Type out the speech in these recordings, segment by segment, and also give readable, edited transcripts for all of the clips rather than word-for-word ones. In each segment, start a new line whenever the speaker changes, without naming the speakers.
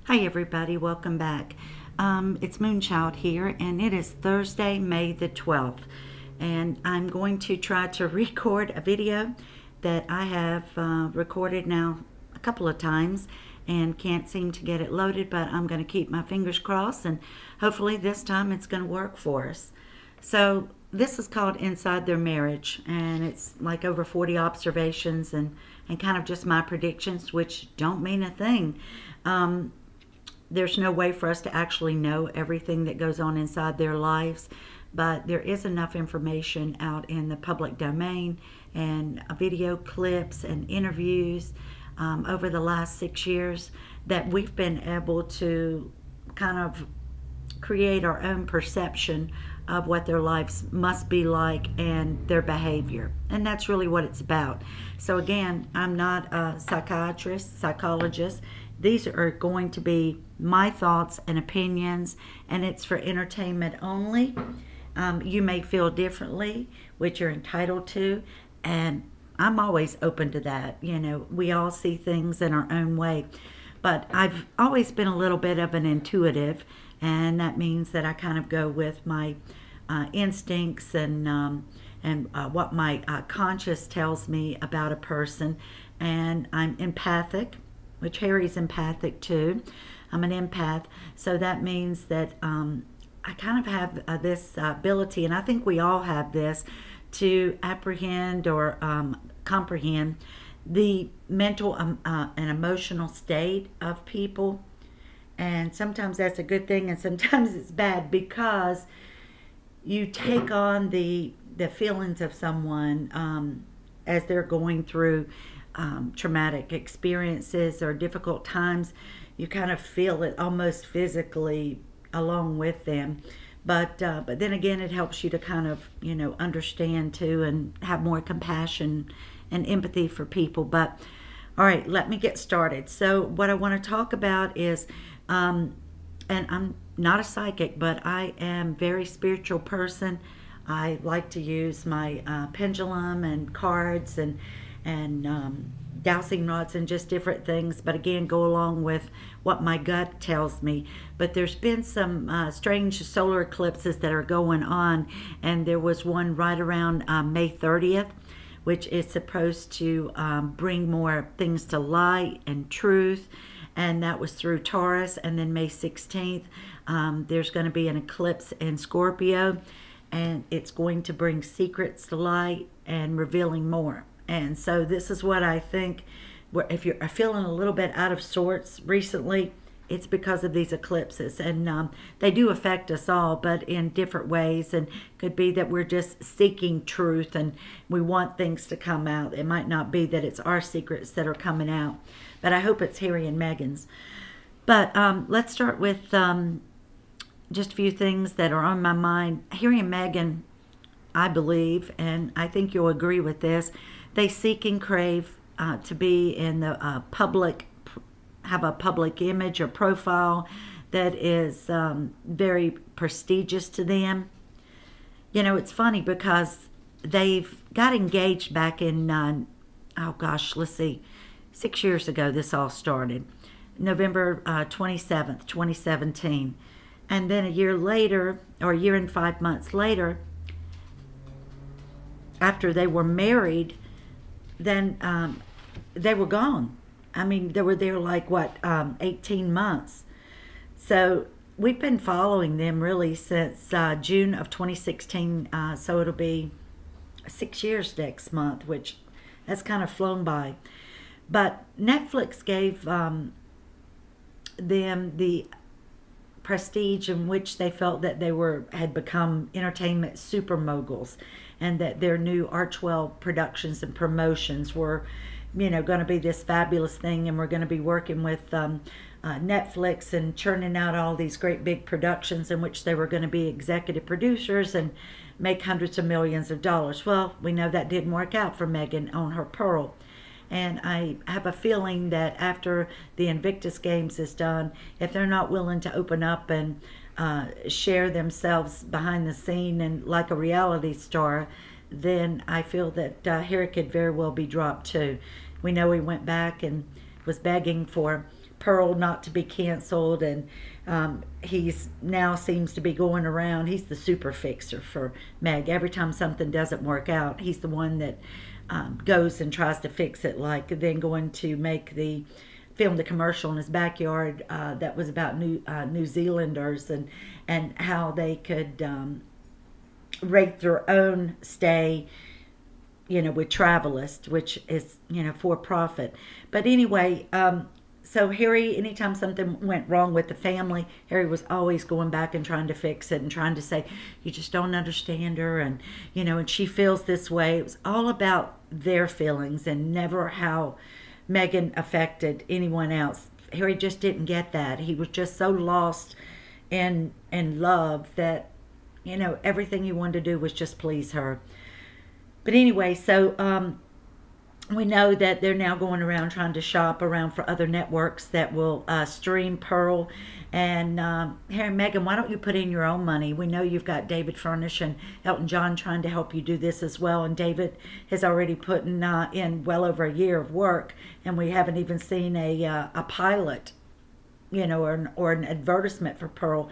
Hi everybody, welcome back. It's Moonchild here, and it is Thursday, May the 12th, and I'm going to try to record a video that I have recorded now a couple of times and can't seem to get it loaded, but I'm going to keep my fingers crossed and hopefully this time it's going to work for us. So this is called Inside Their Marriage, and it's like over 40 observations and kind of just my predictions, which don't mean a thing. There's no way for us to actually know everything that goes on inside their lives, but there is enough information out in the public domain and video clips and interviews over the last 6 years that we've been able to kind of create our own perception of what their lives must be like and their behavior. And that's really what it's about. So again, I'm not a psychiatrist, psychologist. These are going to be my thoughts and opinions, and it's for entertainment only. You may feel differently, which you're entitled to, and I'm always open to that. You know, we all see things in our own way. But I've always been a little bit of an intuitive, and that means that I kind of go with my instincts and what my conscious tells me about a person. And I'm empathic, which Harry's empathic too. I'm an empath, so that means that I kind of have this ability, and I think we all have this, to apprehend or comprehend the mental and emotional state of people. And sometimes that's a good thing and sometimes it's bad, because you take on the feelings of someone as they're going through traumatic experiences or difficult times. You kind of feel it almost physically along with them. But then again, it helps you to kind of, you know, understand too and have more compassion and empathy for people. But all right, let me get started. So what I want to talk about is, and I'm not a psychic, but I am a very spiritual person. I like to use my pendulum and cards and dowsing rods and just different things, but again, go along with what my gut tells me. But there's been some strange solar eclipses that are going on, and there was one right around May 30th, which is supposed to bring more things to light and truth, and that was through Taurus. And then May 16th, there's going to be an eclipse in Scorpio, and it's going to bring secrets to light and revealing more. And so this is what I think, if you're feeling a little bit out of sorts recently, it's because of these eclipses. And they do affect us all, but in different ways. And could be that we're just seeking truth and we want things to come out. It might not be that it's our secrets that are coming out, but I hope it's Harry and Meghan's. But let's start with just a few things that are on my mind. Harry and Meghan, I believe, and I think you'll agree with this, they seek and crave to be in the public, have a public image or profile that is very prestigious to them. You know, it's funny because they've got engaged back in, oh gosh, let's see, 6 years ago this all started. November 27th, 2017. And then a year later, or a year and 5 months later, after they were married, then they were gone. I mean, they were there like, what, 18 months. So we've been following them really since June of 2016. So it'll be 6 years next month, which has kind of flown by. But Netflix gave them the prestige in which they felt that they had become entertainment super moguls, and that their new Archwell productions and promotions were, you know, going to be this fabulous thing, and we're going to be working with Netflix and churning out all these great big productions in which they were going to be executive producers and make hundreds of millions of dollars. Well, we know that didn't work out for Meghan on her Pearl. And I have a feeling that after the Invictus Games is done, if they're not willing to open up and share themselves behind the scene and like a reality star, then I feel that Harry could very well be dropped too. We know he went back and was begging for Pearl not to be canceled, and he's now seems to be going around. He's the super fixer for Meg. Every time something doesn't work out, he's the one that goes and tries to fix it, like then going to film the commercial in his backyard that was about New Zealanders and how they could rate their own stay, with Travelist, which is, for profit. But anyway, so Harry, anytime something went wrong with the family, Harry was always going back and trying to fix it and trying to say, you just don't understand her, and, and she feels this way. It was all about their feelings and never how Meghan affected anyone else. Harry just didn't get that. He was just so lost in love that, everything he wanted to do was just please her. But anyway, so we know that they're now going around trying to shop around for other networks that will stream Pearl. And Harry and Meghan, why don't you put in your own money? We know you've got David Furnish and Elton John trying to help you do this as well. And David has already put in well over a year of work, and we haven't even seen a pilot, or an advertisement for Pearl.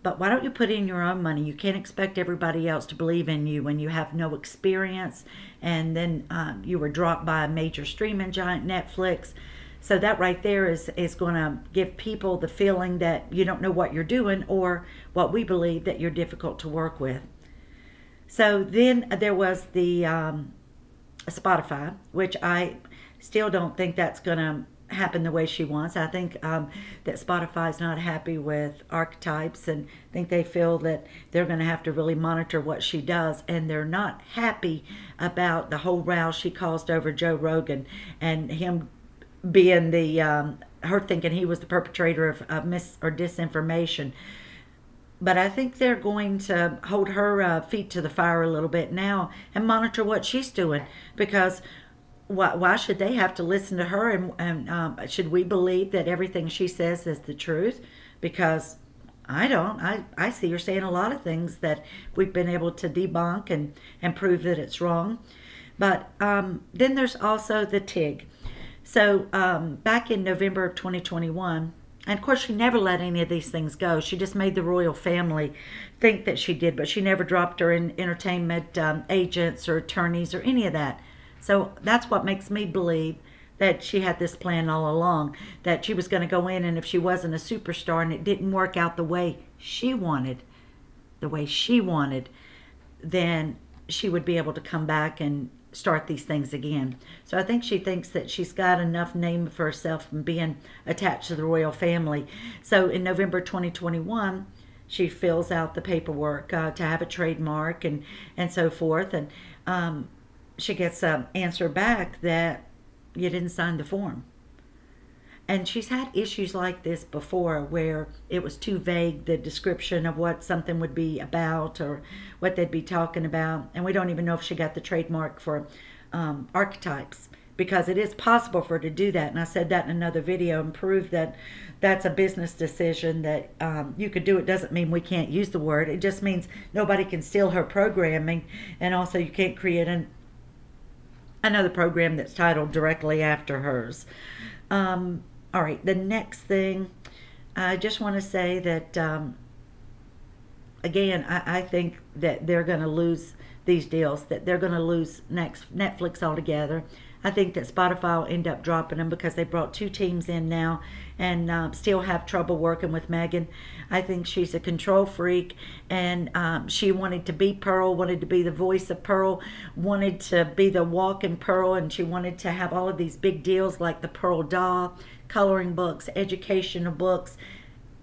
But why don't you put in your own money? You can't expect everybody else to believe in you when you have no experience, and then you were dropped by a major streaming giant, Netflix. So that right there is going to give people the feeling that you don't know what you're doing, or what we believe, that you're difficult to work with. So then there was the Spotify, which I still don't think that's going to happen the way she wants. I think that Spotify's not happy with archetypes, and think they feel that they're going to have to really monitor what she does, and they're not happy about the whole row she caused over Joe Rogan and him being her thinking he was the perpetrator of mis or disinformation. But I think they're going to hold her feet to the fire a little bit now and monitor what she's doing, because why should they have to listen to her? And should we believe that everything she says is the truth? Because I don't. I see her saying a lot of things that we've been able to debunk and prove that it's wrong. But then there's also the TIG. So back in November of 2021, and of course she never let any of these things go. She just made the royal family think that she did, but she never dropped her in entertainment agents or attorneys or any of that. So that's what makes me believe that she had this plan all along, that she was going to go in, and if she wasn't a superstar and it didn't work out the way she wanted, then she would be able to come back and start these things again. So I think she thinks that she's got enough name for herself from being attached to the royal family. So in November 2021, she fills out the paperwork to have a trademark and so forth, and she gets an answer back that you didn't sign the form. And she's had issues like this before, where it was too vague, the description of what something would be about or what they'd be talking about. And we don't even know if she got the trademark for archetypes, because it is possible for her to do that. And I said that in another video and proved that that's a business decision, that you could do it. Doesn't mean we can't use the word. It just means nobody can steal her programming. And also you can't create another program that's titled directly after hers. All right, the next thing, I just want to say that, again, I think that they're going to lose these deals, that they're going to lose Netflix altogether. I think that Spotify will end up dropping them because they brought two teams in now and still have trouble working with Meghan. I think she's a control freak, and she wanted to be Pearl, wanted to be the voice of Pearl, wanted to be the walking Pearl, and she wanted to have all of these big deals like the Pearl doll, coloring books, educational books.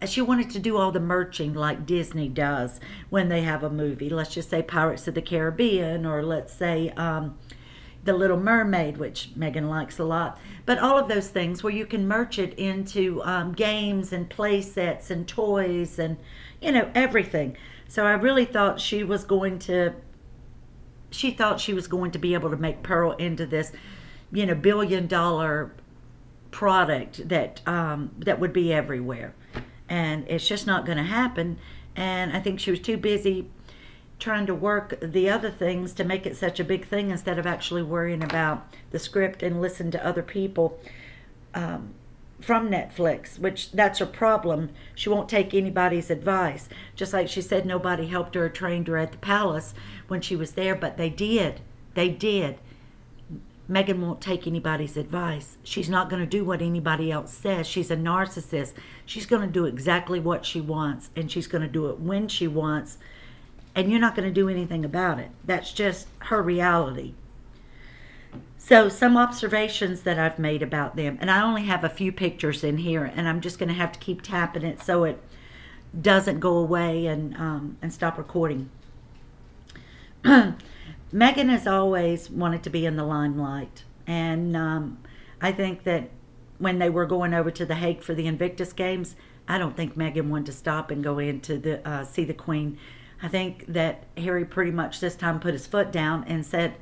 She wanted to do all the merching like Disney does when they have a movie. Let's just say Pirates of the Caribbean, or let's say The Little Mermaid, which Meghan likes a lot. But all of those things where you can merge it into games and play sets and toys and, everything. So I really thought she was going to be able to make Pearl into this, billion-dollar product that that would be everywhere. And it's just not going to happen. And I think she was too busy trying to work the other things to make it such a big thing, instead of actually worrying about the script and listen to other people. from Netflix, which that's her problem. She won't take anybody's advice. Just like she said nobody helped her or trained her at the palace when she was there, but they did. They did. Meghan won't take anybody's advice. She's not going to do what anybody else says. She's a narcissist. She's going to do exactly what she wants, and she's going to do it when she wants, and you're not going to do anything about it. That's just her reality. So some observations that I've made about them, and I only have a few pictures in here, and I'm just going to have to keep tapping it so it doesn't go away and stop recording. Meghan has always wanted to be in the limelight, and I think that when they were going over to The Hague for the Invictus Games, I don't think Meghan wanted to stop and go in to see the Queen. I think that Harry pretty much this time put his foot down and said,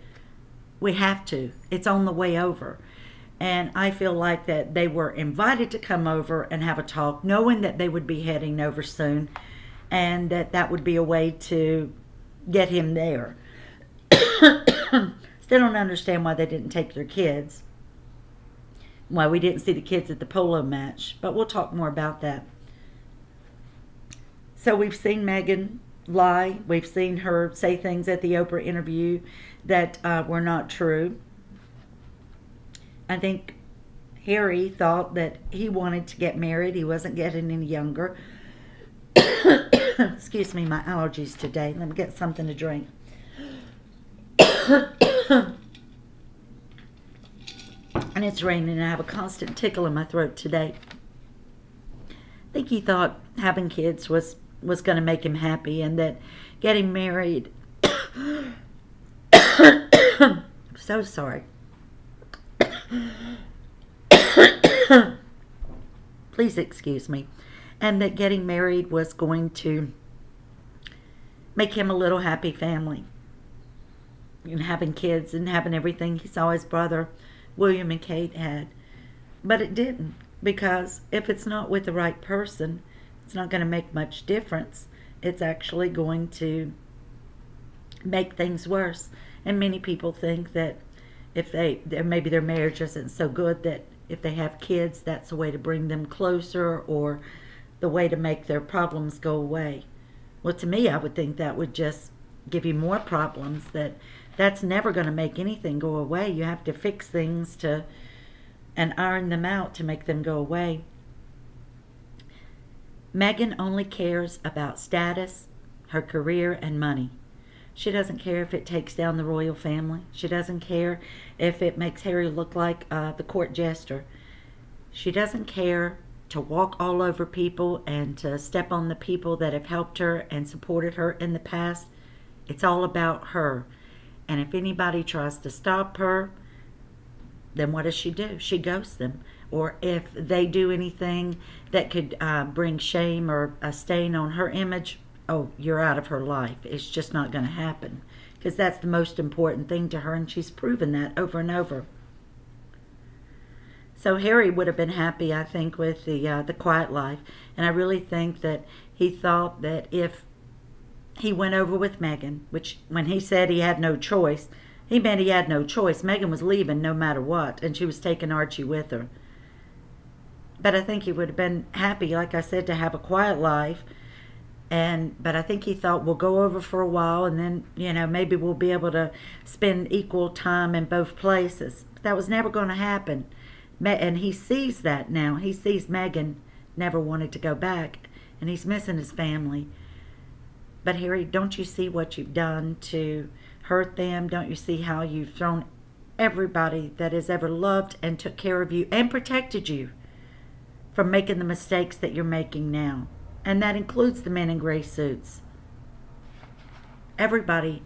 we have to. It's on the way over. And I feel like that they were invited to come over and have a talk, knowing that they would be heading over soon, and that would be a way to get him there. Still don't understand why they didn't take their kids. Why we didn't see the kids at the polo match. But we'll talk more about that. So we've seen Meghan lie. We've seen her say things at the Oprah interview that were not true. I think Harry thought that he wanted to get married. He wasn't getting any younger. Excuse me, my allergies today. Let me get something to drink. And it's raining and I have a constant tickle in my throat today. I think he thought having kids was going to make him happy, and that getting married so sorry. Please excuse me. And that getting married was going to make him a little happy family. And having kids and having everything he saw his brother William and Kate had. But it didn't, because if it's not with the right person, it's not going to make much difference. It's actually going to make things worse. And many people think that if maybe their marriage isn't so good, that if they have kids, that's a way to bring them closer, or the way to make their problems go away. Well, to me, I would think that would just give you more problems. That's never going to make anything go away. You have to fix things and iron them out to make them go away. Meghan only cares about status, her career, and money. She doesn't care if it takes down the royal family. She doesn't care if it makes Harry look like the court jester. She doesn't care to walk all over people and to step on the people that have helped her and supported her in the past. It's all about her. And if anybody tries to stop her, then what does she do? She ghosts them. Or if they do anything that could bring shame or a stain on her image, oh, you're out of her life. It's just not going to happen. Because that's the most important thing to her, and she's proven that over and over. So Harry would have been happy, I think, with the quiet life. And I really think that he thought that if he went over with Meghan, which when he said he had no choice, he meant he had no choice. Meghan was leaving no matter what, and she was taking Archie with her. But I think he would have been happy, like I said, to have a quiet life. But I think he thought, we'll go over for a while, and then, maybe we'll be able to spend equal time in both places. But that was never going to happen. And he sees that now. He sees Meghan never wanted to go back, and he's missing his family. But Harry, don't you see what you've done to hurt them? Don't you see how you've thrown everybody that has ever loved and took care of you and protected you from making the mistakes that you're making now? And that includes the men in gray suits. Everybody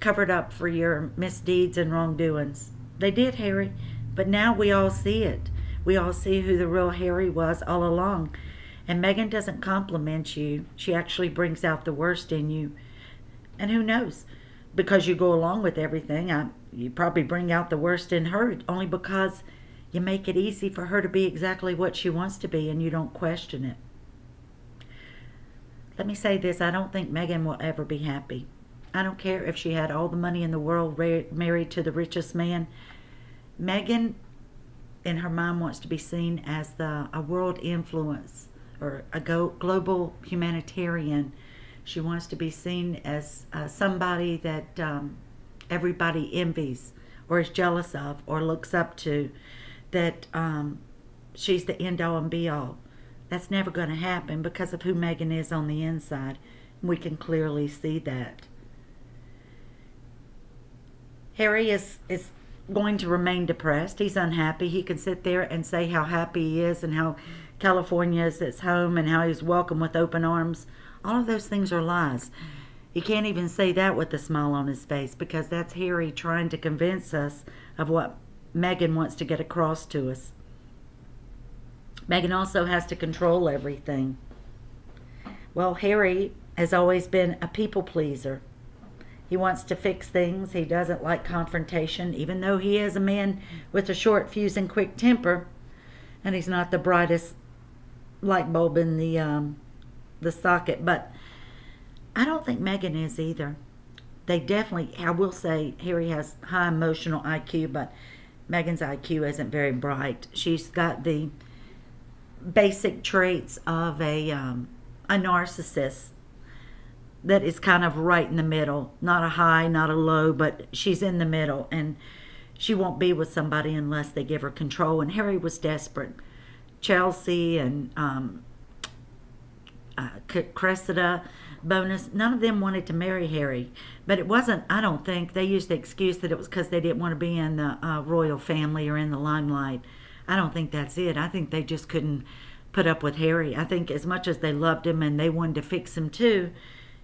covered up for your misdeeds and wrongdoings. They did, Harry. But now we all see it. We all see who the real Harry was all along. And Meghan doesn't compliment you. She actually brings out the worst in you. And who knows? Because you go along with everything, you probably bring out the worst in her, only because you make it easy for her to be exactly what she wants to be, and you don't question it. Let me say this. I don't think Meghan will ever be happy. I don't care if she had all the money in the world, married to the richest man. Meghan in her mind wants to be seen as a world influence or a global humanitarian. She wants to be seen as somebody that everybody envies or is jealous of or looks up to, that she's the end-all and be-all. That's never going to happen because of who Meghan is on the inside. We can clearly see that. Harry is going to remain depressed. He's unhappy. He can sit there and say how happy he is and how California is his home and how he's welcome with open arms. All of those things are lies. He can't even say that with a smile on his face, because that's Harry trying to convince us of what Meghan wants to get across to us. Meghan also has to control everything. Well, Harry has always been a people pleaser. He wants to fix things. He doesn't like confrontation, even though he is a man with a short fuse and quick temper, and he's not the brightest light bulb in the socket. But I don't think Meghan is either. They definitely, I will say, Harry has high emotional IQ, but Meghan's IQ isn't very bright. She's got the basic traits of a narcissist that is kind of right in the middle. Not a high, not a low, but she's in the middle, and she won't be with somebody unless they give her control. And Harry was desperate. Chelsea and Cressida, Bonus, none of them wanted to marry Harry. But it wasn't, I don't think, they used the excuse that it was because they didn't want to be in the royal family or in the limelight. I don't think that's it. I think they just couldn't put up with Harry. I think as much as they loved him and they wanted to fix him too,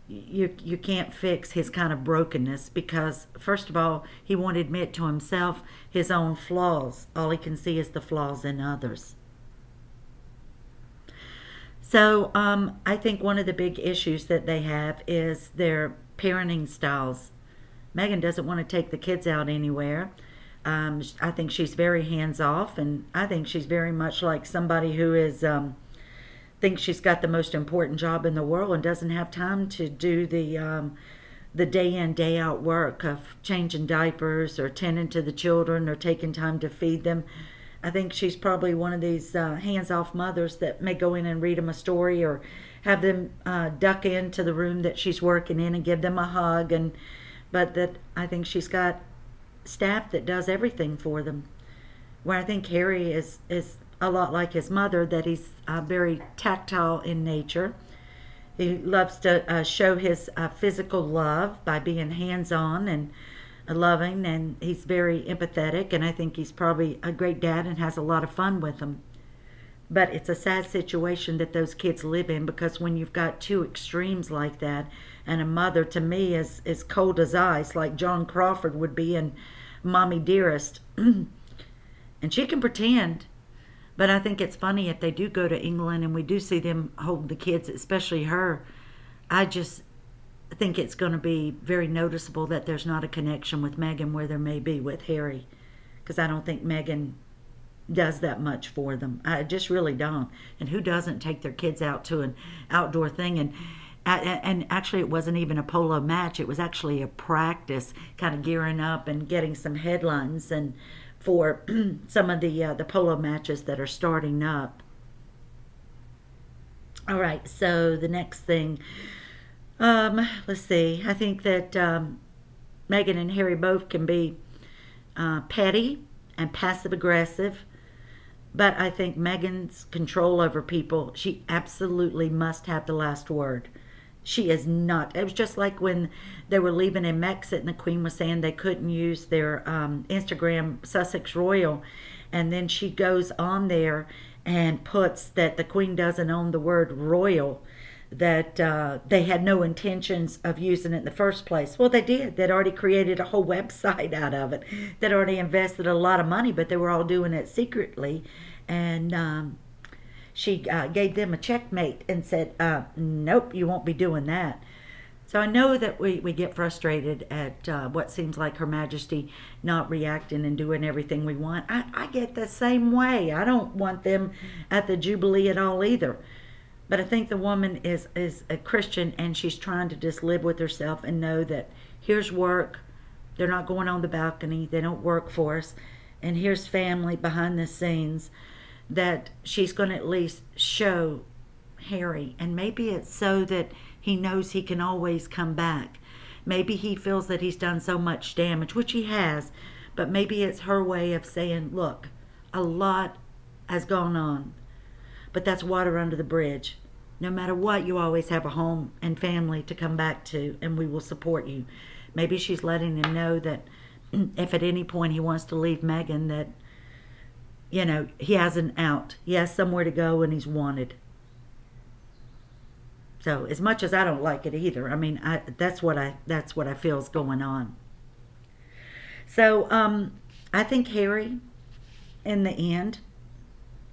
you can't fix his kind of brokenness, because first of all, he won't admit to himself his own flaws. All he can see is the flaws in others. So I think one of the big issues that they have is their parenting styles. Meghan doesn't want to take the kids out anywhere. I think she's very hands-off, and I think she's very much like somebody who is thinks she's got the most important job in the world and doesn't have time to do the day in, day out work of changing diapers or tending to the children or taking time to feed them. I think she's probably one of these hands-off mothers that may go in and read them a story or have them duck into the room that she's working in and give them a hug. But that I think she's got staff that does everything for them. Where I think Harry is a lot like his mother, that he's very tactile in nature. He loves to show his physical love by being hands-on and loving, and he's very empathetic, and I think he's probably a great dad and has a lot of fun with them. But it's a sad situation that those kids live in, because when you've got two extremes like that, and a mother to me is cold as ice, like John Crawford would be in Mommy Dearest, and she can pretend. But I think it's funny if they do go to England and we do see them hold the kids, especially her. I just think it's going to be very noticeable that there's not a connection with Meghan where there may be with Harry, because I don't think Meghan does that much for them. I just really don't. And who doesn't take their kids out to an outdoor thing? And actually it wasn't even a polo match. It was actually a practice, kind of gearing up and getting some headlines and for some of the polo matches that are starting up. All right, so the next thing, let's see. I think that Meghan and Harry both can be petty and passive-aggressive, but I think Meghan's control over people, she absolutely must have the last word. She is not. It was just like when they were leaving in Mexit and the Queen was saying they couldn't use their Instagram Sussex Royal, and then she goes on there and puts that the Queen doesn't own the word royal, that they had no intentions of using it in the first place. Well, they did. They'd already created a whole website out of it. They'd already invested a lot of money, but they were all doing it secretly. And she gave them a checkmate and said, nope, you won't be doing that. So I know that we get frustrated at what seems like Her Majesty not reacting and doing everything we want. I get the same way. I don't want them at the Jubilee at all either. But I think the woman is a Christian, and she's trying to just live with herself and know that here's work. They're not going on the balcony. They don't work for us. and here's family behind the scenes, that she's going to at least show Harry. And maybe it's so that he knows he can always come back. Maybe he feels that he's done so much damage, which he has, but maybe it's her way of saying, look, a lot has gone on, but that's water under the bridge. No matter what, you always have a home and family to come back to, and we will support you. Maybe she's letting him know that if at any point he wants to leave Megan, that, you know, he has an out. He has somewhere to go and he's wanted. So as much as I don't like it either, I mean, that's what I feel is going on. So I think Harry, in the end,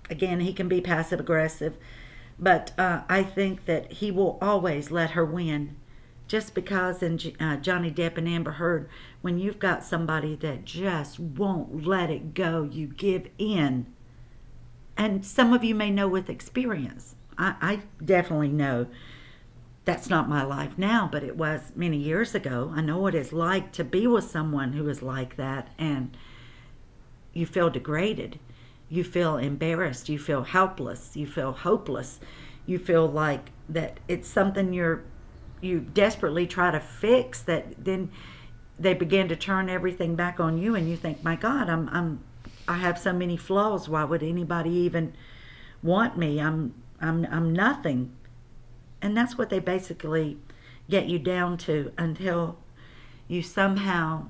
again, he can be passive aggressive, but I think that he will always let her win, just because in Johnny Depp and Amber Heard, when you've got somebody that just won't let it go, you give in. And some of you may know with experience. I definitely know. That's not my life now, but it was many years ago. I know what it's like to be with someone who is like that, and you feel degraded. You feel embarrassed. You feel helpless. You feel hopeless. You feel like that it's something you desperately try to fix, that then they begin to turn everything back on you, and you think, my God, I have so many flaws. Why would anybody even want me? I'm nothing. And that's what they basically get you down to, until you somehow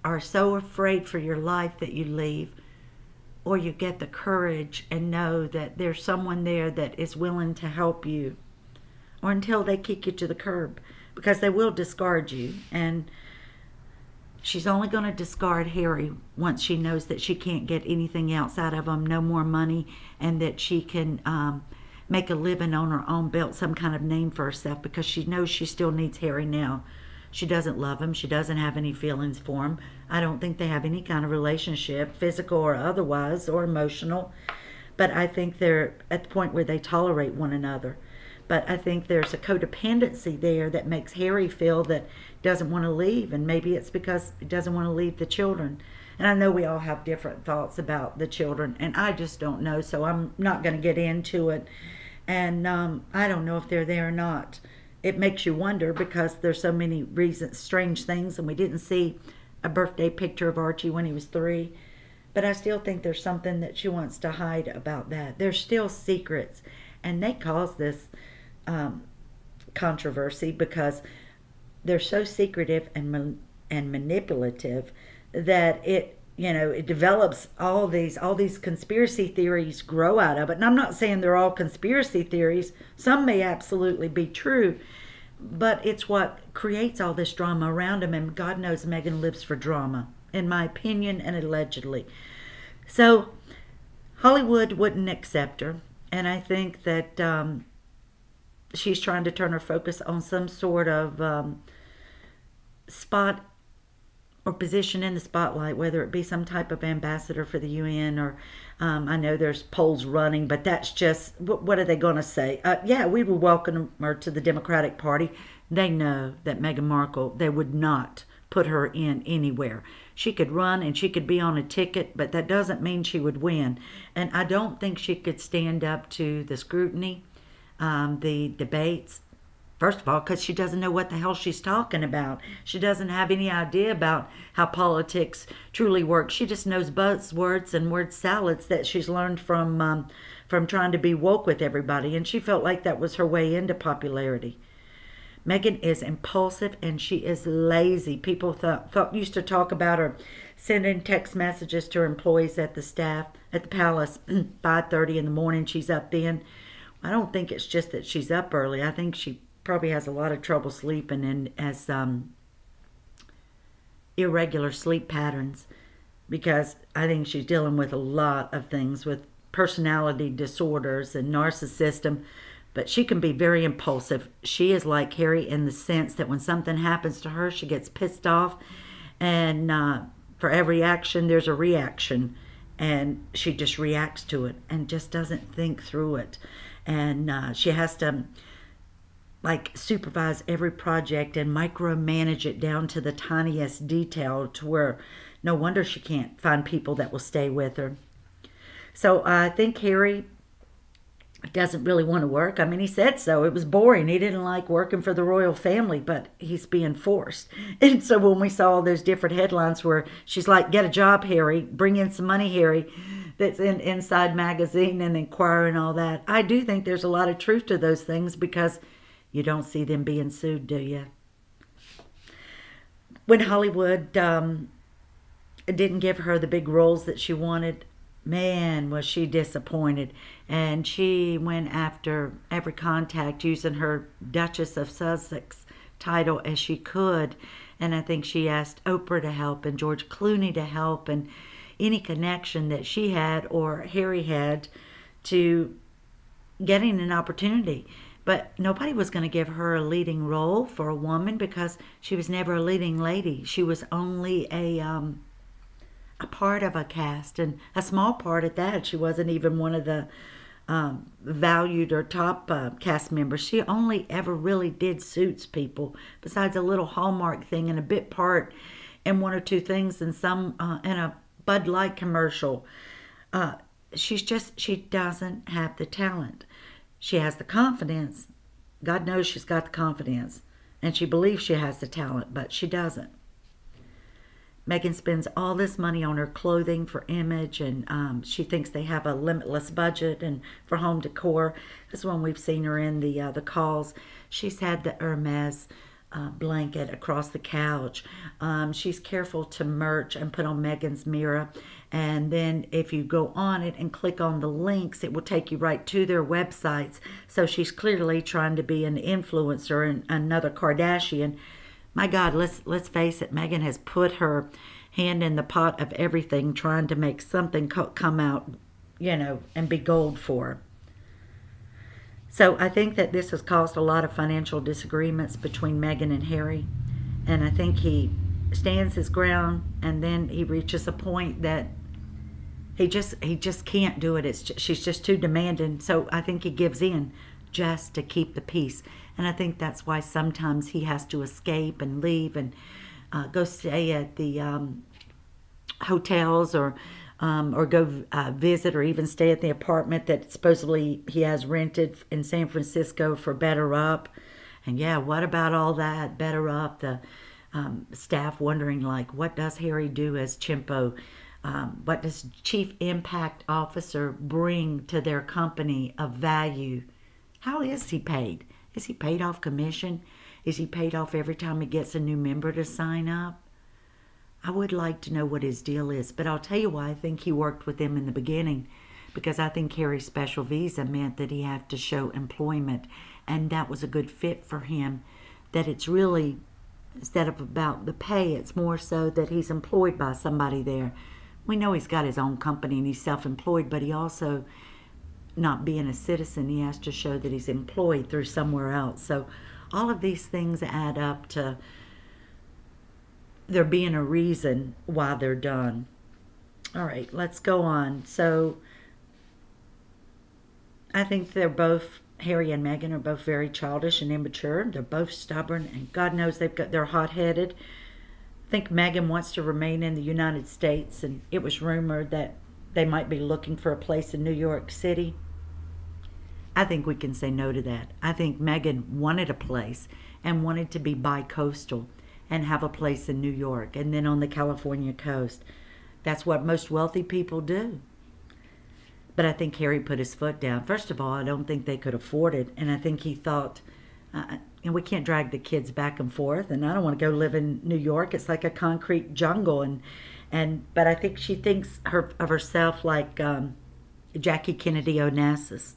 are so afraid for your life that you leave, or you get the courage and know that there's someone there that is willing to help you, or until they kick you to the curb, because they will discard you. And she's only going to discard Harry once she knows that she can't get anything else out of him, no more money, and that she can make a living on her own, build some kind of name for herself, because she knows she still needs Harry now. She doesn't love him. She doesn't have any feelings for him. I don't think they have any kind of relationship, physical or otherwise, or emotional. But I think they're at the point where they tolerate one another. But I think there's a codependency there that makes Harry feel that he doesn't want to leave. And maybe it's because he doesn't want to leave the children. And I know we all have different thoughts about the children, and I just don't know, so I'm not going to get into it. And I don't know if they're there or not. It makes you wonder, because there's so many reasons, strange things, and we didn't see a birthday picture of Archie when he was 3. But I still think there's something that she wants to hide about that. There's still secrets, and they cause this controversy because they're so secretive and manipulative that it develops all these conspiracy theories grow out of it. And I'm not saying they're all conspiracy theories. Some may absolutely be true, but it's what creates all this drama around him. And God knows Megan lives for drama, in my opinion, and allegedly. So Hollywood wouldn't accept her, and I think that she's trying to turn her focus on some sort of spot or position in the spotlight, whether it be some type of ambassador for the UN, or I know there's polls running, but that's just, what are they going to say? Yeah, we will welcome her to the Democratic Party. They know that Meghan Markle, they would not put her in anywhere. She could run and she could be on a ticket, but that doesn't mean she would win. And I don't think she could stand up to the scrutiny, the debates. First of all, because she doesn't know what the hell she's talking about. She doesn't have any idea about how politics truly works. She just knows buzzwords and word salads that she's learned from trying to be woke with everybody. And she felt like that was her way into popularity. Megan is impulsive and she is lazy. People used to talk about her sending text messages to her employees at the staff at the palace 5:30 in the morning. She's up then. I don't think it's just that she's up early. I think she probably has a lot of trouble sleeping and has irregular sleep patterns, because I think she's dealing with a lot of things with personality disorders and narcissism. But she can be very impulsive. She is like Harry in the sense that when something happens to her, she gets pissed off, and for every action there's a reaction, and she just reacts to it and just doesn't think through it. And she has to supervise every project and micromanage it down to the tiniest detail, to where no wonder she can't find people that will stay with her. So I think Harry doesn't really want to work. I mean, he said so. It was boring. He didn't like working for the royal family, but he's being forced. And so when we saw all those different headlines where she's like, get a job, Harry, bring in some money, Harry, that's in Inside Magazine and Inquirer and all that, I do think there's a lot of truth to those things, because you don't see them being sued, do you? When Hollywood didn't give her the big roles that she wanted, man, was she disappointed. And she went after every contact using her Duchess of Sussex title as she could. And I think she asked Oprah to help and George Clooney to help, and any connection that she had or Harry had to getting an opportunity. But nobody was going to give her a leading role for a woman, because she was never a leading lady. She was only a part of a cast, and a small part at that. She wasn't even one of the valued or top cast members. She only ever really did Suits, people, besides a little Hallmark thing and a bit part and one or two things in some in a Bud Light commercial. She doesn't have the talent. She has the confidence. God knows she's got the confidence, and she believes she has the talent, but she doesn't. Meghan spends all this money on her clothing for image, and she thinks they have a limitless budget and for home decor. This is when we've seen her in the calls. She's had the Hermes blanket across the couch. She's careful to merch and put on Meghan's mirror. And then if you go on it and click on the links, it will take you right to their websites. So she's clearly trying to be an influencer and another Kardashian. My God, let's face it, Meghan has put her hand in the pot of everything, trying to make something come out, you know, and be gold for her. So I think that this has caused a lot of financial disagreements between Meghan and Harry. And I think he stands his ground, and then he reaches a point that he just can't do it. She's just too demanding. So I think he gives in just to keep the peace. And I think that's why sometimes he has to escape and leave and go stay at the hotels, or go visit, or even stay at the apartment that supposedly he has rented in San Francisco for Better Up. And yeah, what about all that Better Up? The staff wondering, like, what does Harry do as Chimpo? What does Chief Impact Officer bring to their company of value? How is he paid? Is he paid off commission? Is he paid off every time he gets a new member to sign up? I would like to know what his deal is, but I'll tell you why I think he worked with them in the beginning, because I think Harry's special visa meant that he had to show employment, and that was a good fit for him. That it's really, instead of about the pay, it's more so that he's employed by somebody there. We know he's got his own company and he's self-employed, but he also, not being a citizen, he has to show that he's employed through somewhere else. So all of these things add up to there being a reason why they're done. All right, let's go on. So I think they're both, Harry and Meghan are both very childish and immature. They're both stubborn, and God knows they're hot-headed. I think Meghan wants to remain in the United States, and it was rumored that they might be looking for a place in New York City. I think we can say no to that. I think Meghan wanted a place and wanted to be bi-coastal and have a place in New York and then on the California coast. That's what most wealthy people do. But I think Harry put his foot down. First of all, I don't think they could afford it. And I think he thought, and we can't drag the kids back and forth. And I don't want to go live in New York. It's like a concrete jungle. But I think she thinks of herself like Jackie Kennedy Onassis,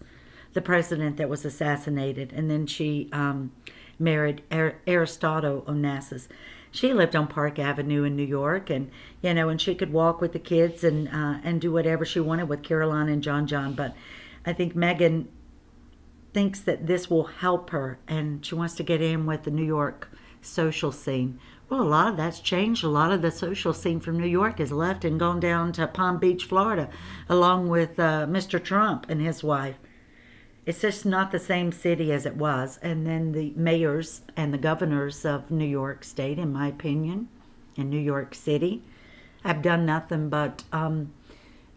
the president that was assassinated. And then she married Aristotle Onassis. She lived on Park Avenue in New York, and you know, and she could walk with the kids and do whatever she wanted with Caroline and John. But I think Meghan thinks that this will help her, and she wants to get in with the New York social scene. Well, a lot of that's changed. A lot of the social scene from New York has left and gone down to Palm Beach, Florida, along with Mr. Trump and his wife. It's just not the same city as it was. And then the mayors and the governors of New York State, in my opinion, and New York City, have done nothing but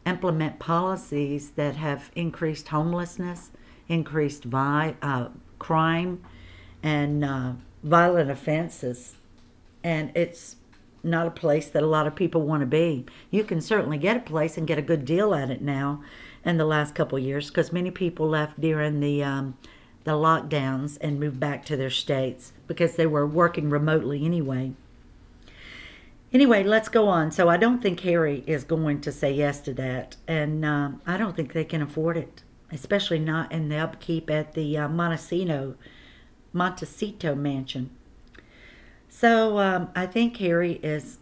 implement policies that have increased homelessness, increased crime, and violent offenses. And it's not a place that a lot of people want to be. You can certainly get a place and get a good deal at it now in the last couple of years, because many people left during the lockdowns and moved back to their states because they were working remotely anyway. Anyway, let's go on. So I don't think Harry is going to say yes to that, and I don't think they can afford it, especially not in the upkeep at the Montecito mansion. So I think Harry is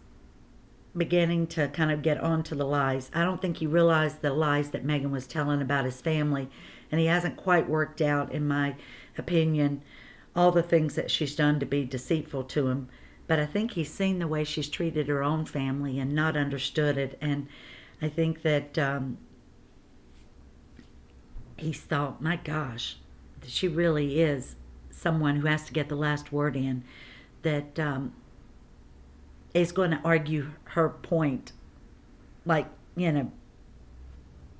beginning to kind of get onto the lies. I don't think he realized the lies that Meghan was telling about his family, and he hasn't quite worked out, in my opinion, all the things that she's done to be deceitful to him. But I think he's seen the way she's treated her own family and not understood it, and I think that he's thought, my gosh, she really is someone who has to get the last word in, that is going to argue her point, like, you know,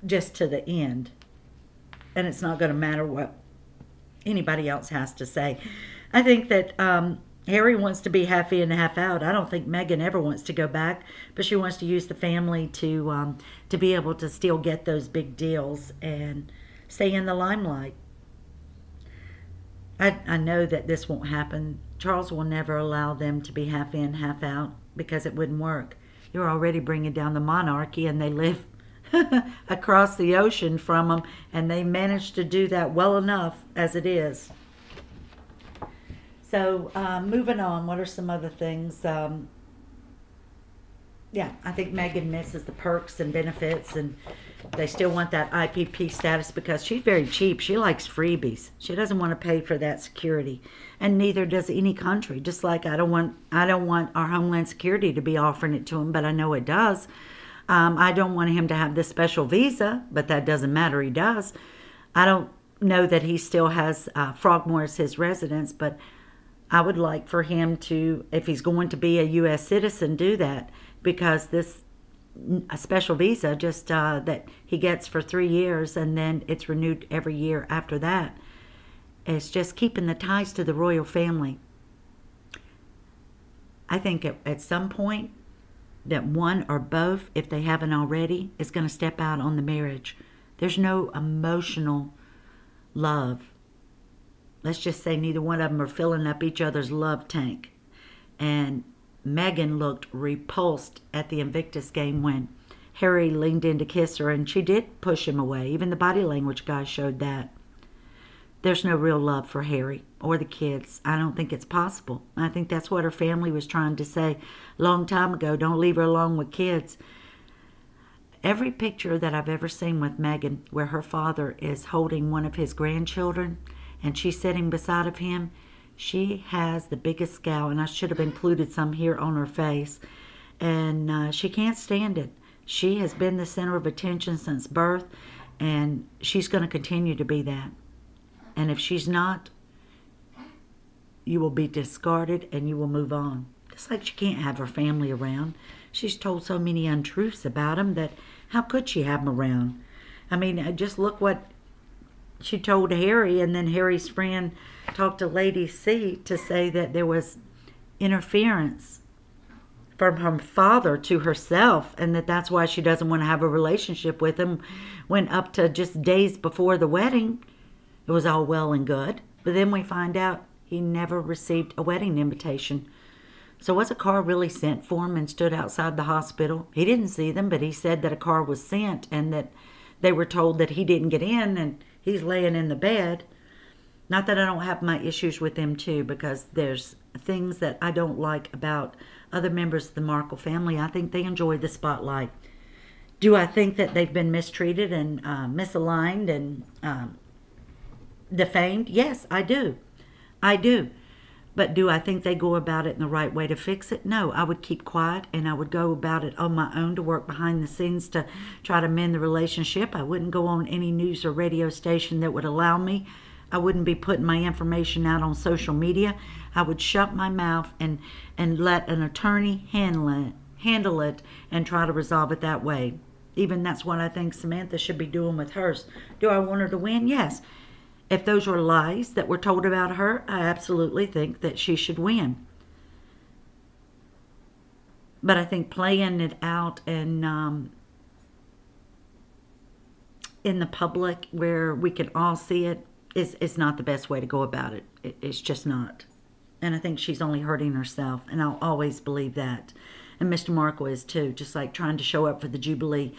just to the end. And it's not going to matter what anybody else has to say. I think that Harry wants to be half in, half out. I don't think Meghan ever wants to go back, but she wants to use the family to be able to still get those big deals and stay in the limelight. I know that this won't happen. Charles will never allow them to be half in, half out, because it wouldn't work. You're already bringing down the monarchy, and they live across the ocean from them, and they managed to do that well enough as it is. So moving on, what are some other things? Yeah, I think Meghan misses the perks and benefits, and they still want that IPP status because she's very cheap. She likes freebies. She doesn't want to pay for that security, and neither does any country. Just like I don't want our Homeland Security to be offering it to him, but I know it does. I don't want him to have this special visa, but that doesn't matter. He does. I don't know that he still has Frogmore as his residence, but I would like for him to, if he's going to be a U.S. citizen, do that, because this a special visa just that he gets for 3 years, and then it's renewed every year after that. It's just keeping the ties to the royal family. I think at some point that one or both, if they haven't already, is going to step out on the marriage. There's no emotional love. Let's just say neither one of them are filling up each other's love tank. And Meghan looked repulsed at the Invictus game when Harry leaned in to kiss her, and she did push him away. Even the body language guy showed that. There's no real love for Harry or the kids. I don't think it's possible. I think that's what her family was trying to say a long time ago. Don't leave her alone with kids. Every picture that I've ever seen with Meghan where her father is holding one of his grandchildren and she's sitting beside of him, she has the biggest scowl, and I should have included some here on her face, and she can't stand it. She has been the center of attention since birth, and she's going to continue to be that. And if she's not, you will be discarded and you will move on. Just like she can't have her family around. She's told so many untruths about them that how could she have them around? I mean, just look what she told Harry, and then Harry's friend talked to Lady C to say that there was interference from her father to herself, and that's why she doesn't want to have a relationship with him, when up to just days before the wedding, it was all well and good. But then we find out he never received a wedding invitation. So was a car really sent for him and stood outside the hospital? He didn't see them, but he said that a car was sent and that they were told that he didn't get in, and he's laying in the bed. Not that I don't have my issues with him too, because there's things that I don't like about other members of the Markle family. I think they enjoy the spotlight. Do I think that they've been mistreated and misaligned and defamed? Yes, I do. I do. But do I think they go about it in the right way to fix it? No, I would keep quiet, and I would go about it on my own to work behind the scenes to try to mend the relationship. I wouldn't go on any news or radio station that would allow me. I wouldn't be putting my information out on social media. I would shut my mouth and let an attorney handle it handle it and try to resolve it that way. Even that's what I think Samantha should be doing with hers. Do I want her to win? Yes. If those were lies that were told about her, I absolutely think that she should win. But I think playing it out and in the public where we can all see it is not the best way to go about it. It's just not. And I think she's only hurting herself, and I'll always believe that. And Mr. Markle is too, just like trying to show up for the Jubilee.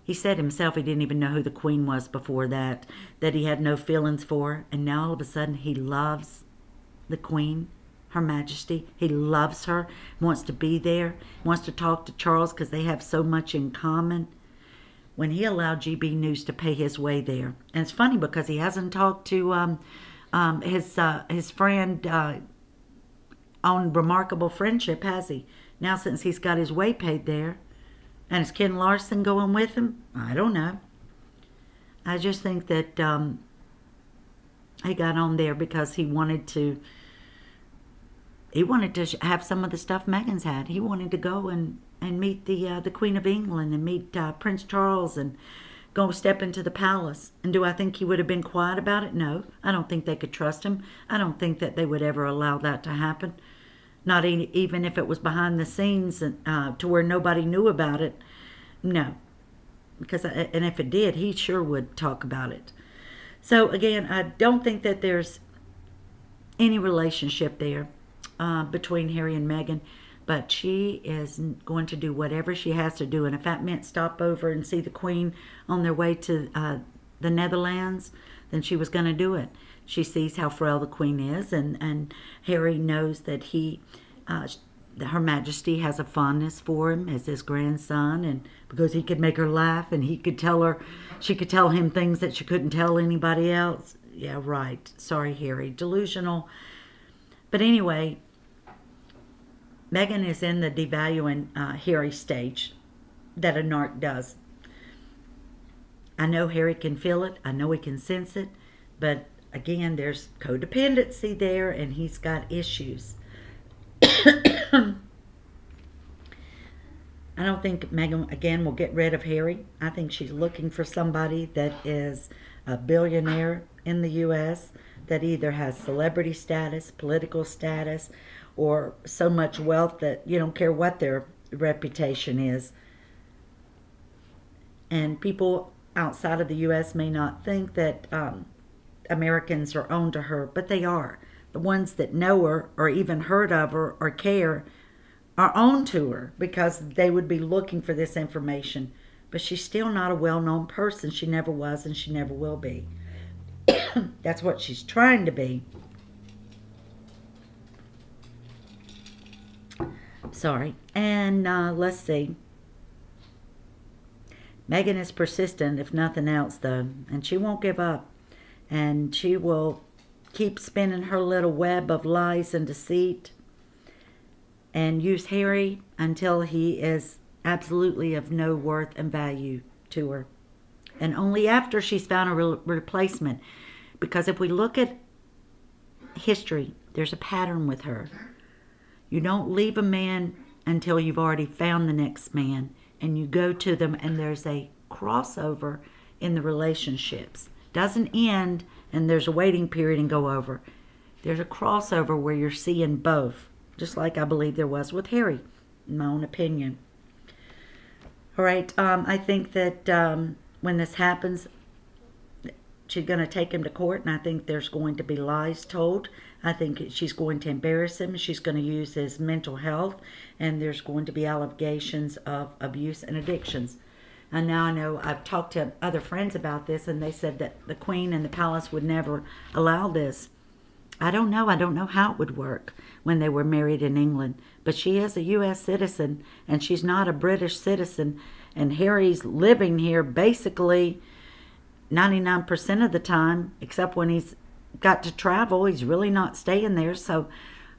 He said himself he didn't even know who the Queen was before that he had no feelings for her. And now all of a sudden he loves the Queen, Her Majesty. He loves her, wants to be there, wants to talk to Charles because they have so much in common. When he allowed GB News to pay his way there. And it's funny because he hasn't talked to his friend on Remarkable Friendship, has he? Now since he's got his way paid there. And is Ken Larson going with him? I don't know. I just think that he got on there because he wanted to have some of the stuff Meghan's had. He wanted to go and meet the Queen of England and meet Prince Charles and go step into the palace. And do I think he would have been quiet about it? No. I don't think they could trust him. I don't think that they would ever allow that to happen. Not even if it was behind the scenes to where nobody knew about it. No. And if it did, he sure would talk about it. So again, I don't think that there's any relationship there between Harry and Meghan. But she is going to do whatever she has to do. And if that meant stop over and see the Queen on their way to the Netherlands, then she was going to do it. She sees how frail the Queen is, and Harry knows that Her Majesty has a fondness for him as his grandson, and because he could make her laugh, and she could tell him things that she couldn't tell anybody else. Yeah, right. Sorry, Harry. Delusional. But anyway, Meghan is in the devaluing Harry stage that a narc does. I know Harry can feel it. I know he can sense it. But again, there's codependency there, and he's got issues. I don't think Meghan, again, will get rid of Harry. I think she's looking for somebody that is a billionaire in the U.S. that either has celebrity status, political status, or so much wealth that you don't care what their reputation is. And people outside of the U.S. may not think that Americans are owned to her, but they are. The ones that know her or even heard of her or care are owned to her because they would be looking for this information. But she's still not a well-known person. She never was and she never will be. That's what she's trying to be. Sorry. And let's see. Meghan is persistent, if nothing else, though. And she won't give up. And she will keep spinning her little web of lies and deceit. And use Harry until he is absolutely of no worth and value to her. And only after she's found a replacement. Because if we look at history, there's a pattern with her. You don't leave a man until you've already found the next man. And you go to them and there's a crossover in the relationships. Doesn't end and there's a waiting period and go over. There's a crossover where you're seeing both. Just like I believe there was with Harry, in my own opinion. All right, I think that when this happens, she's going to take him to court, and I think there's going to be lies told. I think she's going to embarrass him. She's going to use his mental health, and there's going to be allegations of abuse and addictions. And now I know I've talked to other friends about this, and they said that the Queen and the palace would never allow this. I don't know. I don't know how it would work when they were married in England. But she is a U.S. citizen, and she's not a British citizen. And Harry's living here basically 99% of the time, except when he's got to travel. He's really not staying there. So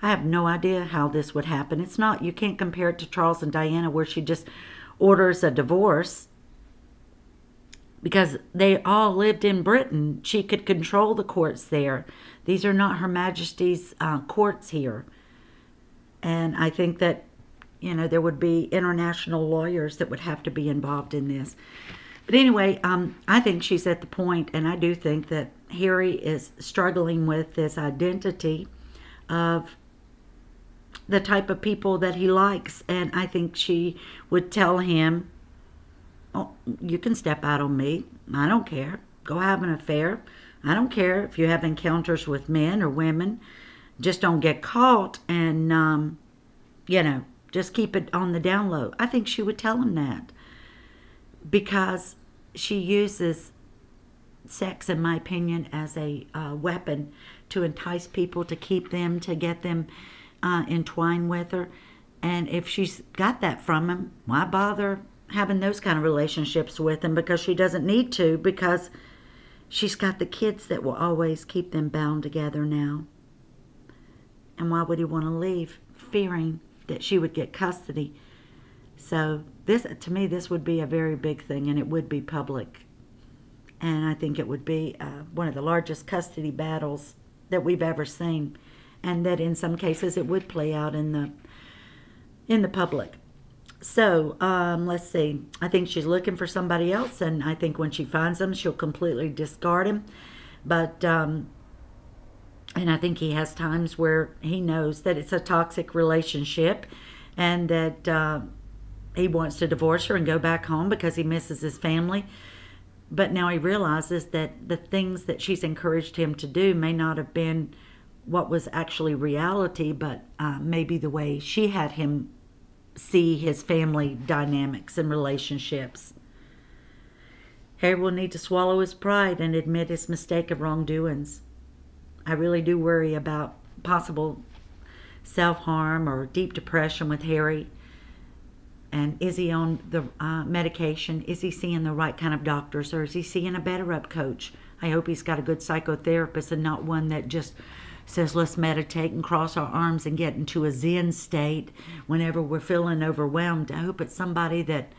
I have no idea how this would happen. It's not, you can't compare it to Charles and Diana where she just orders a divorce. Because they all lived in Britain. She could control the courts there. These are not Her Majesty's courts here. And I think that you know, there would be international lawyers that would have to be involved in this. But anyway, I think she's at the point, and I do think that Harry is struggling with this identity of the type of people that he likes. And I think she would tell him, oh, you can step out on me. I don't care. Go have an affair. I don't care if you have encounters with men or women. Just don't get caught, and, you know, just keep it on the down low. I think she would tell him that, because she uses sex, in my opinion, as a weapon to entice people, to keep them, to get them entwined with her. And if she's got that from him, why bother having those kind of relationships with him? Because she doesn't need to, because she's got the kids that will always keep them bound together now. And why would he want to leave? Fearing that she would get custody. So this, to me, this would be a very big thing, and it would be public. And I think it would be one of the largest custody battles that we've ever seen, and that in some cases it would play out in the public. So let's see. I think she's looking for somebody else, and I think when she finds him, she'll completely discard him. But and I think he has times where he knows that it's a toxic relationship, and that he wants to divorce her and go back home because he misses his family. But now he realizes that the things that she's encouraged him to do may not have been what was actually reality, but maybe the way she had him see his family dynamics and relationships. Harry will need to swallow his pride and admit his mistake of wrongdoings. I really do worry about possible self-harm or deep depression with Harry. And is he on the medication? Is he seeing the right kind of doctors, or is he seeing a better up coach? I hope he's got a good psychotherapist, and not one that just says let's meditate and cross our arms and get into a Zen state whenever we're feeling overwhelmed. I hope it's somebody that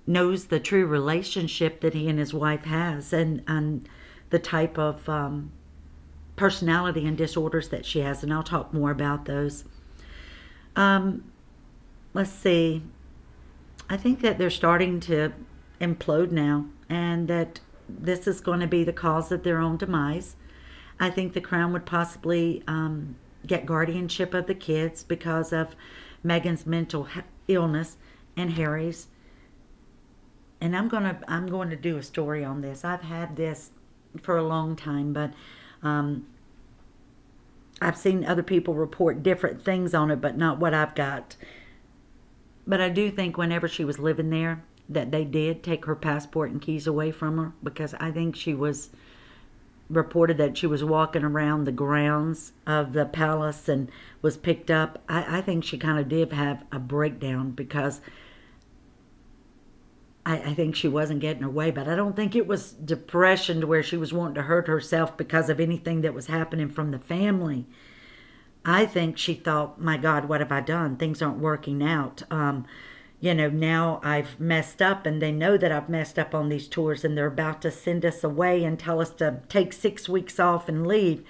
knows the true relationship that he and his wife has, and the type of personality and disorders that she has, and I'll talk more about those. Let's see. I think that they're starting to implode now, and that this is going to be the cause of their own demise. I think the Crown would possibly get guardianship of the kids because of Meghan's mental illness and Harry's. And I'm going to do a story on this. I've had this for a long time, but I've seen other people report different things on it, but not what I've got. But I do think whenever she was living there, that they did take her passport and keys away from her, because I think she was reported that she was walking around the grounds of the palace and was picked up. I think she kind of did have a breakdown, because I think she wasn't getting her way, but I don't think it was depression to where she was wanting to hurt herself because of anything that was happening from the family. I think she thought, my God, what have I done? Things aren't working out. You know, now I've messed up, and they know that I've messed up on these tours, and they're about to send us away and tell us to take 6 weeks off and leave.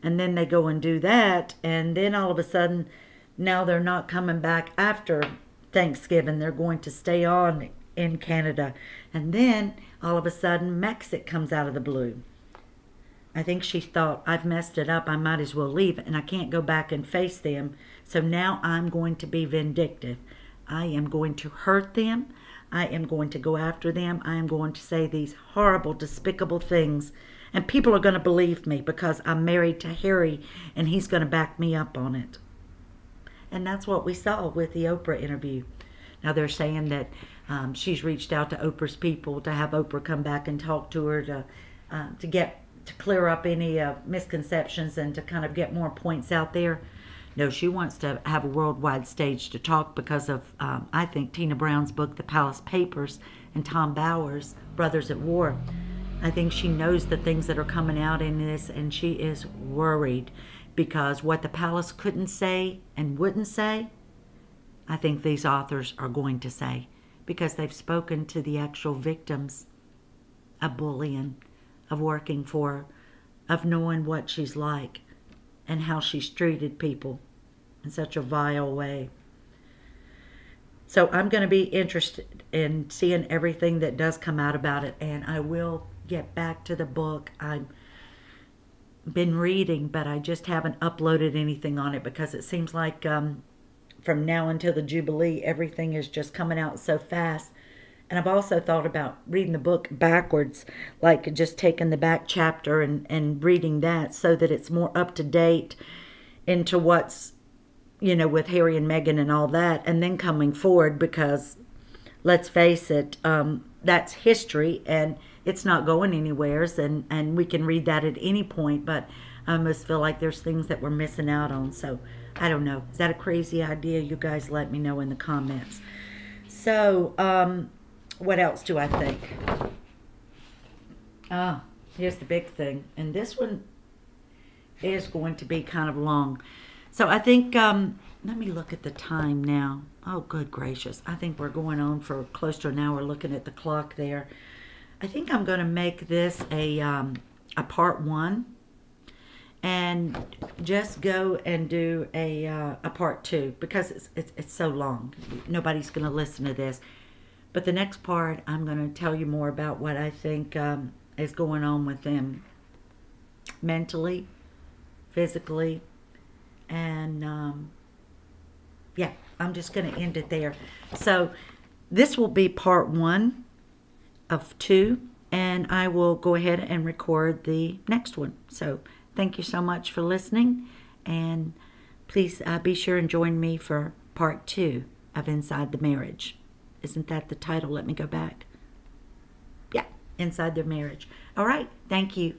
And then they go and do that, and then all of a sudden, now they're not coming back after Thanksgiving. They're going to stay on in Canada. And then all of a sudden, Mexico comes out of the blue. I think she thought, I've messed it up, I might as well leave, and I can't go back and face them. So now I'm going to be vindictive. I am going to hurt them. I am going to go after them. I am going to say these horrible, despicable things. And people are going to believe me because I'm married to Harry, and he's going to back me up on it. And that's what we saw with the Oprah interview. Now they're saying that she's reached out to Oprah's people to have Oprah come back and talk to her to clear up any misconceptions and to kind of get more points out there. No, she wants to have a worldwide stage to talk because of, I think, Tina Brown's book, The Palace Papers, and Tom Bowers' Brothers at War. I think she knows the things that are coming out in this, and she is worried because what the palace couldn't say and wouldn't say, I think these authors are going to say, because they've spoken to the actual victims of bullying, of working for her, of knowing what she's like and how she's treated people in such a vile way. So I'm going to be interested in seeing everything that does come out about it, and I will get back to the book. I've been reading, but I just haven't uploaded anything on it because it seems like from now until the Jubilee, everything is just coming out so fast. And I've also thought about reading the book backwards, like just taking the back chapter and reading that so that it's more up to date into what's, you know, with Harry and Meghan and all that, and then coming forward, because let's face it, that's history and it's not going anywhere, and we can read that at any point, but I almost feel like there's things that we're missing out on. So I don't know. Is that a crazy idea? You guys let me know in the comments. So what else do I think? Here's the big thing, and this one is going to be kind of long. So I think, let me look at the time now. Oh, good gracious. I think we're going on for close to an hour looking at the clock there. I think I'm going to make this a part 1 and just go and do a part 2 because it's so long. Nobody's going to listen to this. But the next part, I'm going to tell you more about what I think is going on with them mentally, physically, and yeah, I'm just going to end it there. So this will be part 1 of 2, and I will go ahead and record the next one. So thank you so much for listening, and please be sure and join me for part 2 of Inside the Marriage. Isn't that the title? Let me go back. Yeah, Inside the Marriage. All right, thank you.